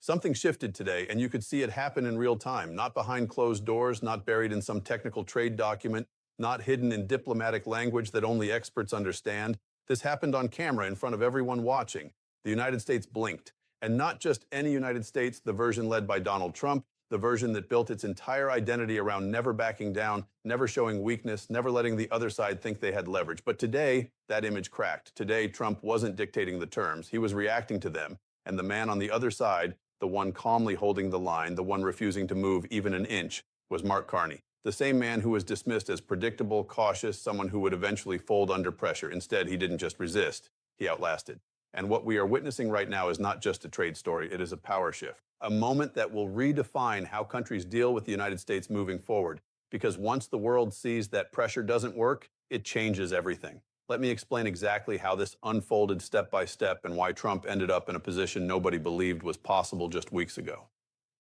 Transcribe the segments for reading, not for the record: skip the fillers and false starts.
Something shifted today, and you could see it happen in real time, not behind closed doors, not buried in some technical trade document, not hidden in diplomatic language that only experts understand. This happened on camera in front of everyone watching. The United States blinked. And not just any United States, the version led by Donald Trump, the version that built its entire identity around never backing down, never showing weakness, never letting the other side think they had leverage. But today, that image cracked. Today, Trump wasn't dictating the terms. He was reacting to them. And the man on the other side, the one calmly holding the line, the one refusing to move even an inch, was Mark Carney, the same man who was dismissed as predictable, cautious, someone who would eventually fold under pressure. Instead, he didn't just resist, he outlasted. And what we are witnessing right now is not just a trade story, it is a power shift, a moment that will redefine how countries deal with the United States moving forward. Because once the world sees that pressure doesn't work, it changes everything. Let me explain exactly how this unfolded step by step and why Trump ended up in a position nobody believed was possible just weeks ago.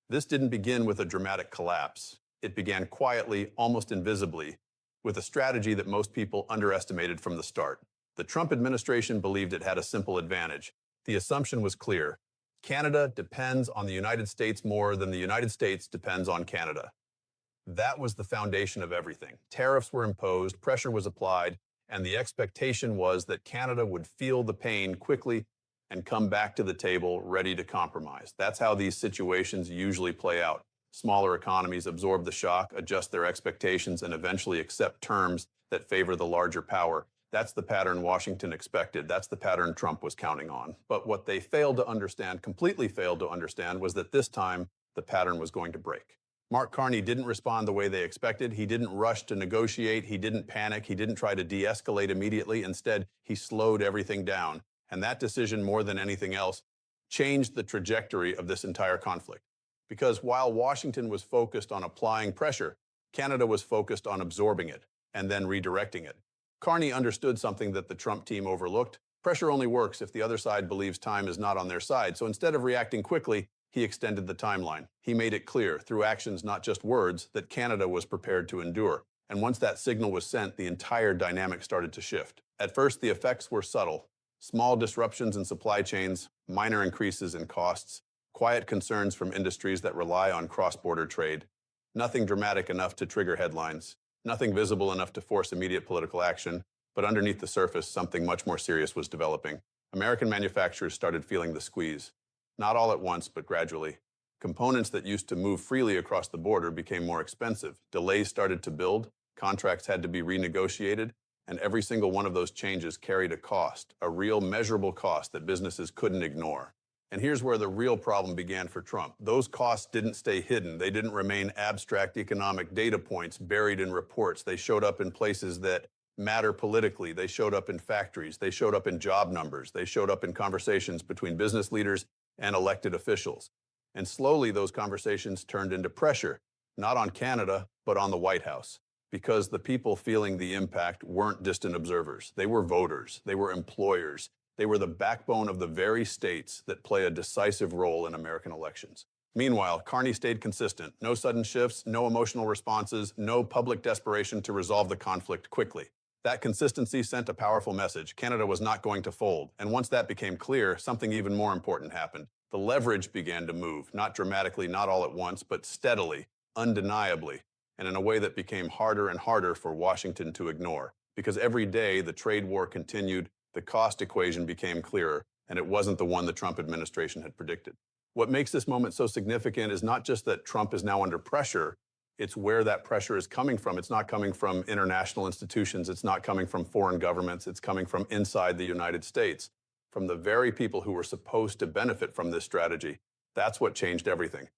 This didn't begin with a dramatic collapse. It began quietly, almost invisibly, with a strategy that most people underestimated from the start. The Trump administration believed it had a simple advantage. The assumption was clear. Canada depends on the United States more than the United States depends on Canada. That was the foundation of everything. Tariffs were imposed, pressure was applied, and the expectation was that Canada would feel the pain quickly and come back to the table ready to compromise. That's how these situations usually play out. Smaller economies absorb the shock, adjust their expectations, and eventually accept terms that favor the larger power. That's the pattern Washington expected. That's the pattern Trump was counting on. But what they failed to understand, completely failed to understand, was that this time the pattern was going to break. Mark Carney didn't respond the way they expected. He didn't rush to negotiate. He didn't panic. He didn't try to de-escalate immediately. Instead, he slowed everything down. And that decision, more than anything else, changed the trajectory of this entire conflict. Because while Washington was focused on applying pressure, Canada was focused on absorbing it and then redirecting it. Carney understood something that the Trump team overlooked. Pressure only works if the other side believes time is not on their side. So instead of reacting quickly, he extended the timeline. He made it clear, through actions, not just words, that Canada was prepared to endure. And once that signal was sent, the entire dynamic started to shift. At first, the effects were subtle. Small disruptions in supply chains, minor increases in costs, quiet concerns from industries that rely on cross-border trade. Nothing dramatic enough to trigger headlines. Nothing visible enough to force immediate political action. But underneath the surface, something much more serious was developing. American manufacturers started feeling the squeeze. Not all at once, but gradually. Components that used to move freely across the border became more expensive. Delays started to build, contracts had to be renegotiated, and every single one of those changes carried a cost, a real measurable cost that businesses couldn't ignore. And here's where the real problem began for Trump. Those costs didn't stay hidden. They didn't remain abstract economic data points buried in reports. They showed up in places that matter politically. They showed up in factories. They showed up in job numbers. They showed up in conversations between business leaders and elected officials. And slowly those conversations turned into pressure, not on Canada, but on the White House, because the people feeling the impact weren't distant observers. They were voters. They were employers. They were the backbone of the very states that play a decisive role in American elections. Meanwhile, Carney stayed consistent. No sudden shifts, no emotional responses, no public desperation to resolve the conflict quickly. That consistency sent a powerful message. Canada was not going to fold. And once that became clear, something even more important happened. The leverage began to move, not dramatically, not all at once, but steadily, undeniably, and in a way that became harder and harder for Washington to ignore. Because every day the trade war continued, the cost equation became clearer, and it wasn't the one the Trump administration had predicted. What makes this moment so significant is not just that Trump is now under pressure, it's where that pressure is coming from. It's not coming from international institutions. It's not coming from foreign governments. It's coming from inside the United States, from the very people who were supposed to benefit from this strategy. That's what changed everything.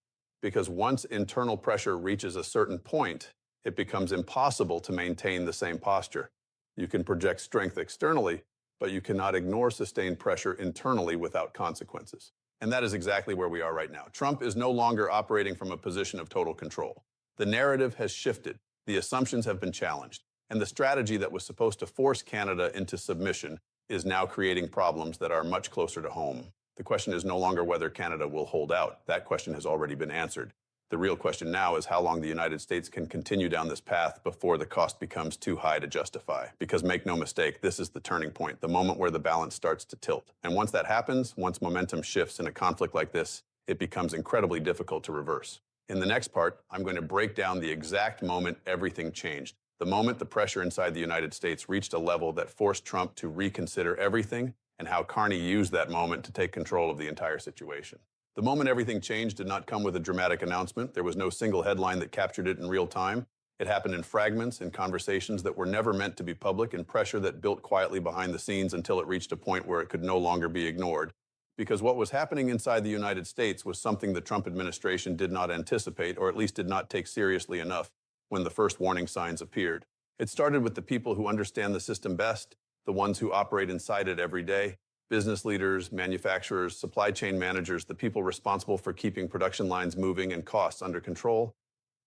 Because once internal pressure reaches a certain point, it becomes impossible to maintain the same posture. You can project strength externally, but you cannot ignore sustained pressure internally without consequences. And that is exactly where we are right now. Trump is no longer operating from a position of total control. The narrative has shifted, the assumptions have been challenged, and the strategy that was supposed to force Canada into submission is now creating problems that are much closer to home. The question is no longer whether Canada will hold out. That question has already been answered. The real question now is how long the United States can continue down this path before the cost becomes too high to justify. Because make no mistake, this is the turning point, the moment where the balance starts to tilt. And once that happens, once momentum shifts in a conflict like this, it becomes incredibly difficult to reverse. In the next part, I'm going to break down the exact moment everything changed. The moment the pressure inside the United States reached a level that forced Trump to reconsider everything, and how Carney used that moment to take control of the entire situation. The moment everything changed did not come with a dramatic announcement. There was no single headline that captured it in real time. It happened in fragments, in conversations that were never meant to be public, in pressure that built quietly behind the scenes until it reached a point where it could no longer be ignored. Because what was happening inside the United States was something the Trump administration did not anticipate, or at least did not take seriously enough when the first warning signs appeared. It started with the people who understand the system best, the ones who operate inside it every day: business leaders, manufacturers, supply chain managers, the people responsible for keeping production lines moving and costs under control.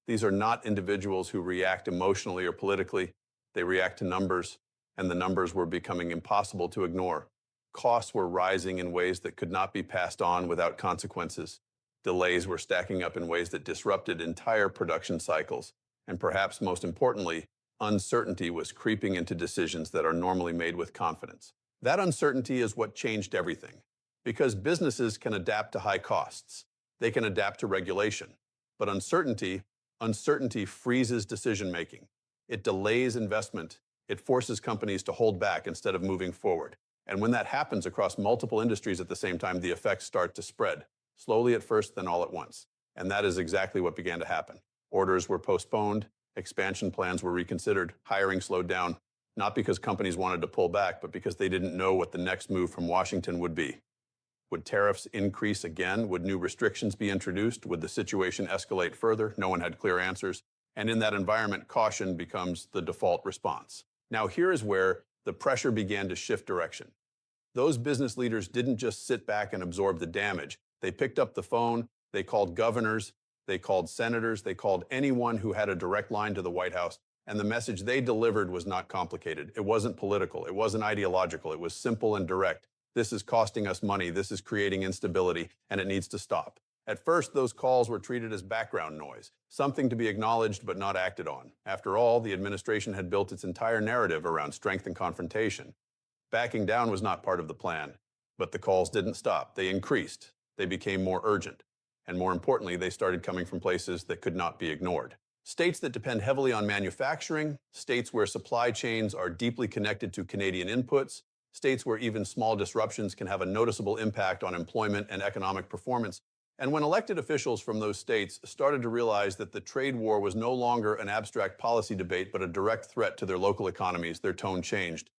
These are not individuals who react emotionally or politically. They react to numbers, and the numbers were becoming impossible to ignore. Costs were rising in ways that could not be passed on without consequences. Delays were stacking up in ways that disrupted entire production cycles. And perhaps most importantly, uncertainty was creeping into decisions that are normally made with confidence. That uncertainty is what changed everything. Because businesses can adapt to high costs. They can adapt to regulation. But uncertainty freezes decision-making. It delays investment. It forces companies to hold back instead of moving forward. And when that happens across multiple industries at the same time, the effects start to spread. Slowly at first, then all at once. And that is exactly what began to happen. Orders were postponed, expansion plans were reconsidered, hiring slowed down, not because companies wanted to pull back, but because they didn't know what the next move from Washington would be. Would tariffs increase again? Would new restrictions be introduced? Would the situation escalate further? No one had clear answers. And in that environment, caution becomes the default response. Now here is where the pressure began to shift direction. Those business leaders didn't just sit back and absorb the damage. They picked up the phone, they called governors, they called senators, they called anyone who had a direct line to the White House, and the message they delivered was not complicated. It wasn't political, it wasn't ideological, it was simple and direct. This is costing us money, this is creating instability, and it needs to stop. At first, those calls were treated as background noise, something to be acknowledged but not acted on. After all, the administration had built its entire narrative around strength and confrontation. Backing down was not part of the plan, but the calls didn't stop. They increased. They became more urgent. And more importantly, they started coming from places that could not be ignored. States that depend heavily on manufacturing, states where supply chains are deeply connected to Canadian inputs, states where even small disruptions can have a noticeable impact on employment and economic performance. And when elected officials from those states started to realize that the trade war was no longer an abstract policy debate, but a direct threat to their local economies, their tone changed.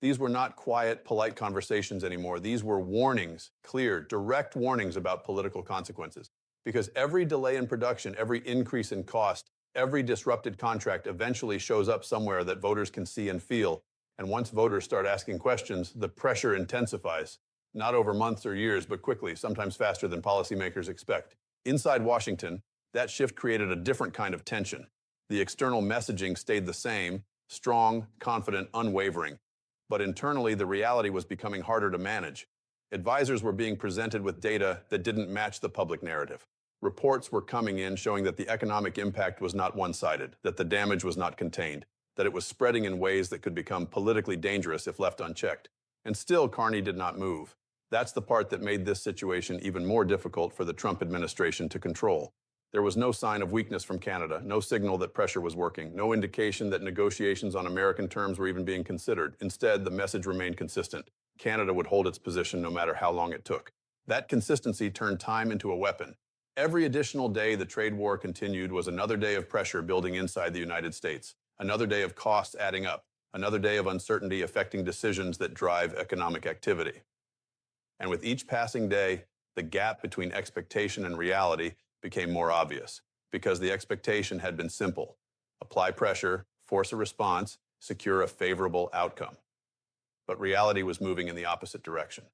These were not quiet, polite conversations anymore. These were warnings, clear, direct warnings about political consequences. Because every delay in production, every increase in cost, every disrupted contract eventually shows up somewhere that voters can see and feel. And once voters start asking questions, the pressure intensifies. Not over months or years, but quickly, sometimes faster than policymakers expect. Inside Washington, that shift created a different kind of tension. The external messaging stayed the same, strong, confident, unwavering. But internally, the reality was becoming harder to manage. Advisors were being presented with data that didn't match the public narrative. Reports were coming in showing that the economic impact was not one-sided, that the damage was not contained, that it was spreading in ways that could become politically dangerous if left unchecked. And still, Carney did not move. That's the part that made this situation even more difficult for the Trump administration to control. There was no sign of weakness from Canada, no signal that pressure was working, no indication that negotiations on American terms were even being considered. Instead, the message remained consistent. Canada would hold its position no matter how long it took. That consistency turned time into a weapon. Every additional day the trade war continued was another day of pressure building inside the United States, another day of costs adding up, another day of uncertainty affecting decisions that drive economic activity. And with each passing day, the gap between expectation and reality became more obvious, because the expectation had been simple: apply pressure, force a response, secure a favorable outcome. But reality was moving in the opposite direction.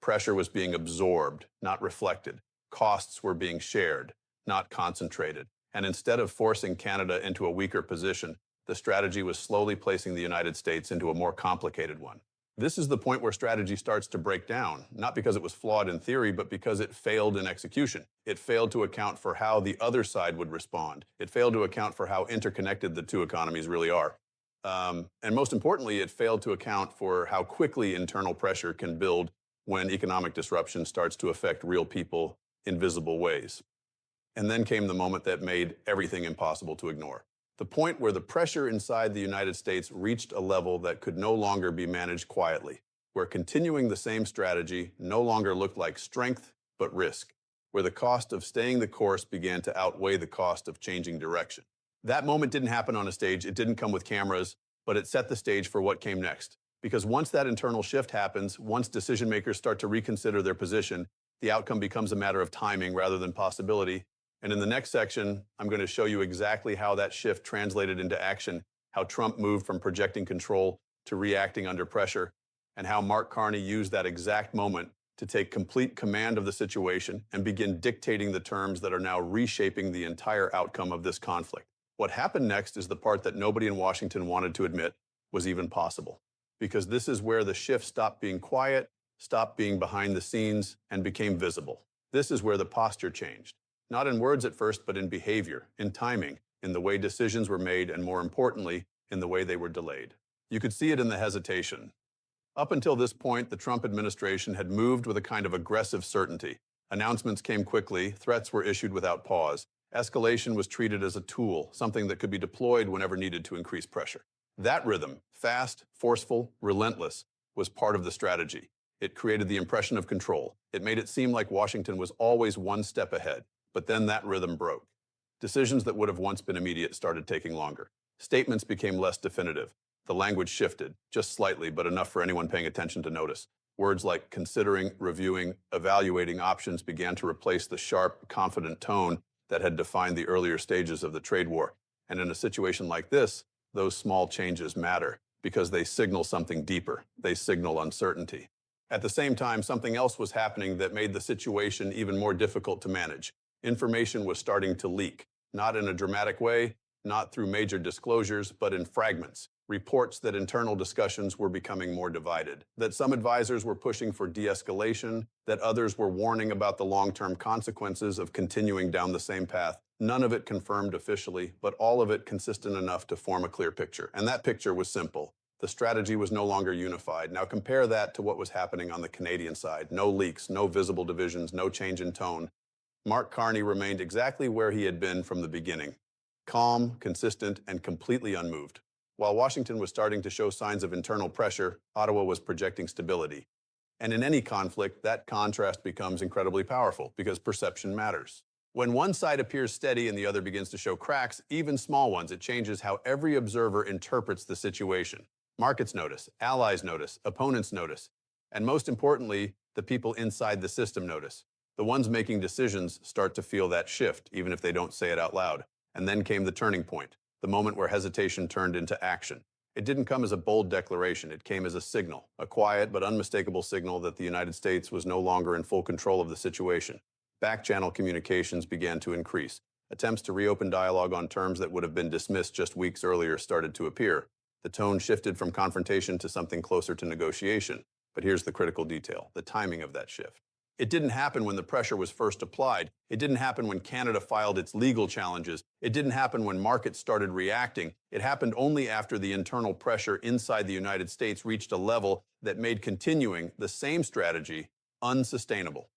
Pressure was being absorbed, not reflected. Costs were being shared, not concentrated. And instead of forcing Canada into a weaker position, the strategy was slowly placing the United States into a more complicated one. This is the point where strategy starts to break down, not because it was flawed in theory, but because it failed in execution. It failed to account for how the other side would respond. It failed to account for how interconnected the two economies really are. And most importantly, it failed to account for how quickly internal pressure can build when economic disruption starts to affect real people in visible ways. And then came the moment that made everything impossible to ignore. The point where the pressure inside the United States reached a level that could no longer be managed quietly, where continuing the same strategy no longer looked like strength, but risk, where the cost of staying the course began to outweigh the cost of changing direction. That moment didn't happen on a stage, it didn't come with cameras, but it set the stage for what came next. Because once that internal shift happens, once decision makers start to reconsider their position, the outcome becomes a matter of timing rather than possibility. And in the next section, I'm going to show you exactly how that shift translated into action, how Trump moved from projecting control to reacting under pressure, and how Mark Carney used that exact moment to take complete command of the situation and begin dictating the terms that are now reshaping the entire outcome of this conflict. What happened next is the part that nobody in Washington wanted to admit was even possible, because this is where the shift stopped being quiet, stopped being behind the scenes, and became visible. This is where the posture changed. Not in words at first, but in behavior, in timing, in the way decisions were made, and more importantly, in the way they were delayed. You could see it in the hesitation. Up until this point, the Trump administration had moved with a kind of aggressive certainty. Announcements came quickly, threats were issued without pause. Escalation was treated as a tool, something that could be deployed whenever needed to increase pressure. That rhythm, fast, forceful, relentless, was part of the strategy. It created the impression of control. It made it seem like Washington was always one step ahead. But then that rhythm broke. Decisions that would have once been immediate started taking longer. Statements became less definitive. The language shifted, just slightly, but enough for anyone paying attention to notice. Words like considering, reviewing, evaluating options began to replace the sharp, confident tone that had defined the earlier stages of the trade war. And in a situation like this, those small changes matter because they signal something deeper. They signal uncertainty. At the same time, something else was happening that made the situation even more difficult to manage. Information was starting to leak, not in a dramatic way, not through major disclosures, but in fragments. Reports that internal discussions were becoming more divided, that some advisors were pushing for de-escalation, that others were warning about the long-term consequences of continuing down the same path. None of it confirmed officially, but all of it consistent enough to form a clear picture. And that picture was simple. The strategy was no longer unified. Now compare that to what was happening on the Canadian side. No leaks, no visible divisions, no change in tone. Mark Carney remained exactly where he had been from the beginning, calm, consistent, and completely unmoved. While Washington was starting to show signs of internal pressure, Ottawa was projecting stability. And in any conflict, that contrast becomes incredibly powerful because perception matters. When one side appears steady and the other begins to show cracks, even small ones, it changes how every observer interprets the situation. Markets notice, allies notice, opponents notice, and most importantly, the people inside the system notice. The ones making decisions start to feel that shift, even if they don't say it out loud. And then came the turning point, the moment where hesitation turned into action. It didn't come as a bold declaration, it came as a signal, a quiet but unmistakable signal that the United States was no longer in full control of the situation. Back-channel communications began to increase. Attempts to reopen dialogue on terms that would have been dismissed just weeks earlier started to appear. The tone shifted from confrontation to something closer to negotiation. But here's the critical detail, the timing of that shift. It didn't happen when the pressure was first applied. It didn't happen when Canada filed its legal challenges. It didn't happen when markets started reacting. It happened only after the internal pressure inside the United States reached a level that made continuing the same strategy unsustainable.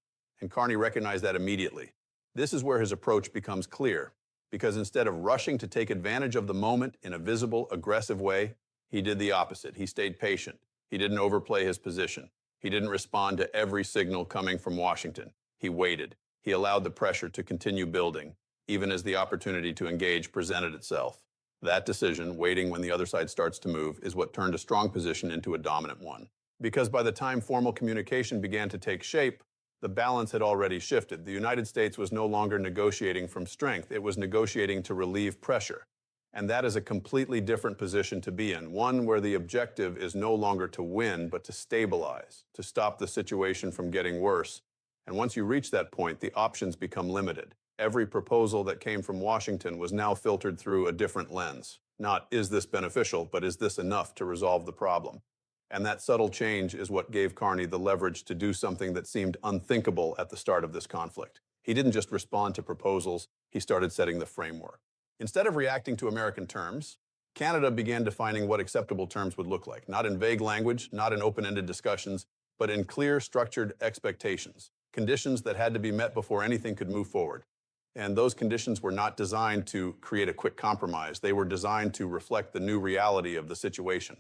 And Carney recognized that immediately. This is where his approach becomes clear, because instead of rushing to take advantage of the moment in a visible, aggressive way, he did the opposite. He stayed patient. He didn't overplay his position. He didn't respond to every signal coming from Washington. He waited. He allowed the pressure to continue building, even as the opportunity to engage presented itself. That decision, waiting when the other side starts to move, is what turned a strong position into a dominant one. Because by the time formal communication began to take shape, the balance had already shifted. The United States was no longer negotiating from strength. It was negotiating to relieve pressure. And that is a completely different position to be in, one where the objective is no longer to win, but to stabilize, to stop the situation from getting worse. And once you reach that point, the options become limited. Every proposal that came from Washington was now filtered through a different lens. Not, is this beneficial, but is this enough to resolve the problem? And that subtle change is what gave Carney the leverage to do something that seemed unthinkable at the start of this conflict. He didn't just respond to proposals, he started setting the framework. Instead of reacting to American terms, Canada began defining what acceptable terms would look like, not in vague language, not in open-ended discussions, but in clear, structured expectations. conditions that had to be met before anything could move forward. And those conditions were not designed to create a quick compromise. They were designed to reflect the new reality of the situation,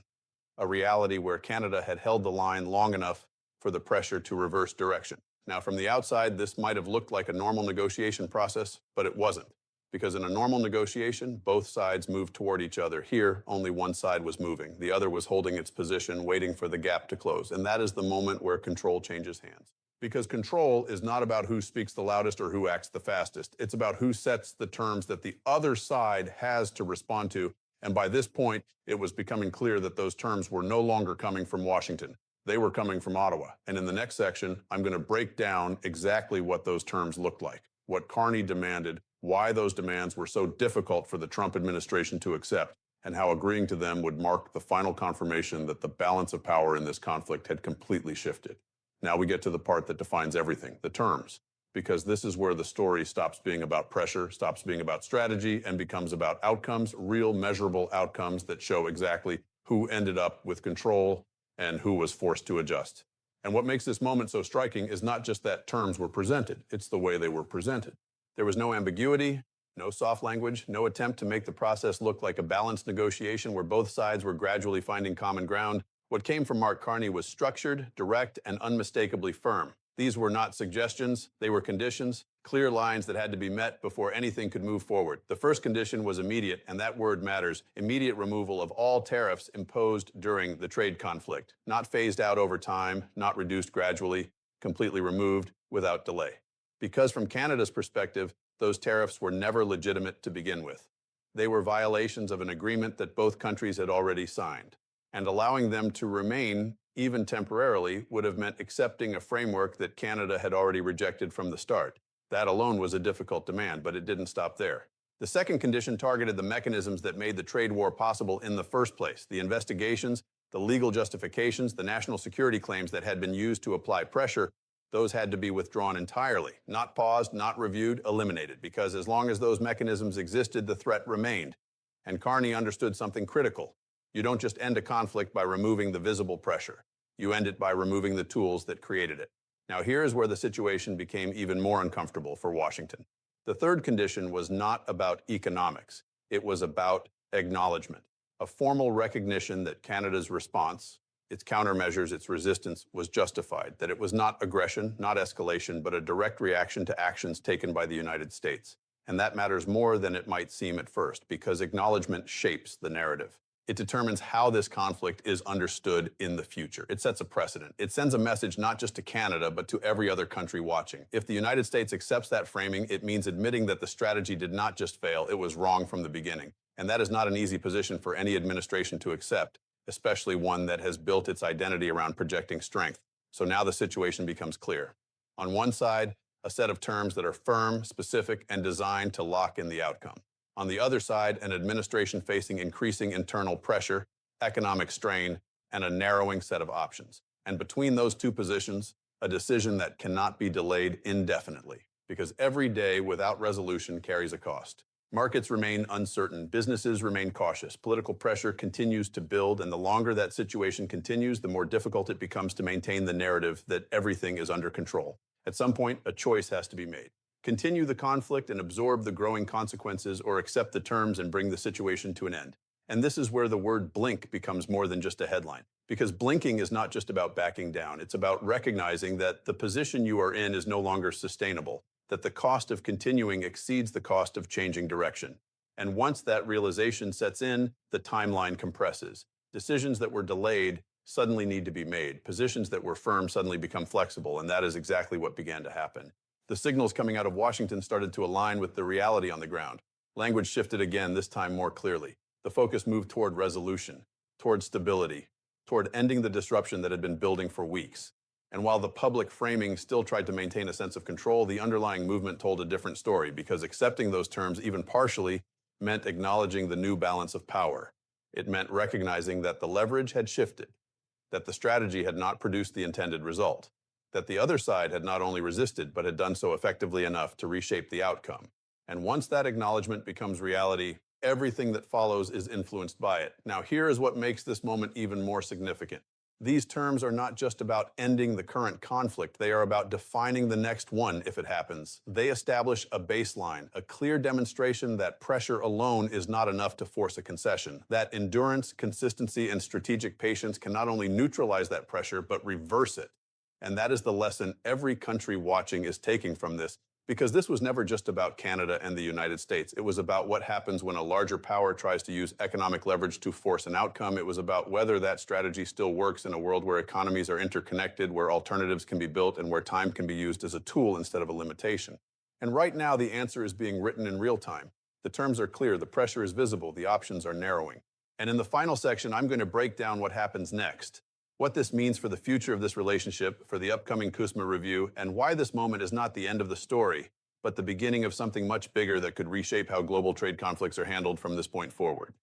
a reality where Canada had held the line long enough for the pressure to reverse direction. Now, from the outside, this might have looked like a normal negotiation process, but it wasn't. Because in a normal negotiation, both sides moved toward each other. Here, only one side was moving. The other was holding its position, waiting for the gap to close. And that is the moment where control changes hands. Because control is not about who speaks the loudest or who acts the fastest. It's about who sets the terms that the other side has to respond to. And by this point, it was becoming clear that those terms were no longer coming from Washington. They were coming from Ottawa. And in the next section, I'm going to break down exactly what those terms looked like, what Carney demanded, why those demands were so difficult for the Trump administration to accept, and how agreeing to them would mark the final confirmation that the balance of power in this conflict had completely shifted. Now we get to the part that defines everything, the terms, because this is where the story stops being about pressure, stops being about strategy, and becomes about outcomes, real measurable outcomes that show exactly who ended up with control and who was forced to adjust. And what makes this moment so striking is not just that terms were presented, it's the way they were presented. There was no ambiguity, no soft language, no attempt to make the process look like a balanced negotiation where both sides were gradually finding common ground. What came from Mark Carney was structured, direct, and unmistakably firm. These were not suggestions, they were conditions, clear lines that had to be met before anything could move forward. The first condition was immediate, and that word matters, immediate removal of all tariffs imposed during the trade conflict, not phased out over time, not reduced gradually, completely removed without delay. Because from Canada's perspective, those tariffs were never legitimate to begin with. They were violations of an agreement that both countries had already signed, and allowing them to remain, even temporarily, would have meant accepting a framework that Canada had already rejected from the start. That alone was a difficult demand, but it didn't stop there. The second condition targeted the mechanisms that made the trade war possible in the first place, the investigations, the legal justifications, the national security claims that had been used to apply pressure. Those had to be withdrawn entirely, not paused, not reviewed, eliminated, because as long as those mechanisms existed, the threat remained. And Carney understood something critical. You don't just end a conflict by removing the visible pressure. You end it by removing the tools that created it. Now here is where the situation became even more uncomfortable for Washington. The third condition was not about economics. It was about acknowledgement, a formal recognition that Canada's response, its countermeasures, its resistance, was justified, that it was not aggression, not escalation, but a direct reaction to actions taken by the United States. And that matters more than it might seem at first, because acknowledgement shapes the narrative. It determines how this conflict is understood in the future. It sets a precedent. It sends a message not just to Canada, but to every other country watching. If the United States accepts that framing, it means admitting that the strategy did not just fail, it was wrong from the beginning. And that is not an easy position for any administration to accept, especially one that has built its identity around projecting strength. So now the situation becomes clear. On one side, a set of terms that are firm, specific, and designed to lock in the outcome. On the other side, an administration facing increasing internal pressure, economic strain, and a narrowing set of options. And between those two positions, a decision that cannot be delayed indefinitely, because every day without resolution carries a cost. Markets remain uncertain, businesses remain cautious, political pressure continues to build, and the longer that situation continues, the more difficult it becomes to maintain the narrative that everything is under control. At some point, a choice has to be made. Continue the conflict and absorb the growing consequences, or accept the terms and bring the situation to an end. And this is where the word blink becomes more than just a headline. Because blinking is not just about backing down, it's about recognizing that the position you are in is no longer sustainable, that the cost of continuing exceeds the cost of changing direction. And once that realization sets in, the timeline compresses. Decisions that were delayed suddenly need to be made. Positions that were firm suddenly become flexible, and that is exactly what began to happen. The signals coming out of Washington started to align with the reality on the ground. Language shifted again, this time more clearly. The focus moved toward resolution, toward stability, toward ending the disruption that had been building for weeks. And while the public framing still tried to maintain a sense of control, the underlying movement told a different story, because accepting those terms, even partially, meant acknowledging the new balance of power. It meant recognizing that the leverage had shifted, that the strategy had not produced the intended result, that the other side had not only resisted, but had done so effectively enough to reshape the outcome. And once that acknowledgement becomes reality, everything that follows is influenced by it. Now, here is what makes this moment even more significant. These terms are not just about ending the current conflict, they are about defining the next one if it happens. They establish a baseline, a clear demonstration that pressure alone is not enough to force a concession, that endurance, consistency, and strategic patience can not only neutralize that pressure, but reverse it. And that is the lesson every country watching is taking from this, because this was never just about Canada and the United States. It was about what happens when a larger power tries to use economic leverage to force an outcome. It was about whether that strategy still works in a world where economies are interconnected, where alternatives can be built, and where time can be used as a tool instead of a limitation. And right now, the answer is being written in real time. The terms are clear, the pressure is visible, the options are narrowing. And in the final section, I'm going to break down what happens next, what this means for the future of this relationship, for the upcoming KUSMA review, and why this moment is not the end of the story, but the beginning of something much bigger that could reshape how global trade conflicts are handled from this point forward.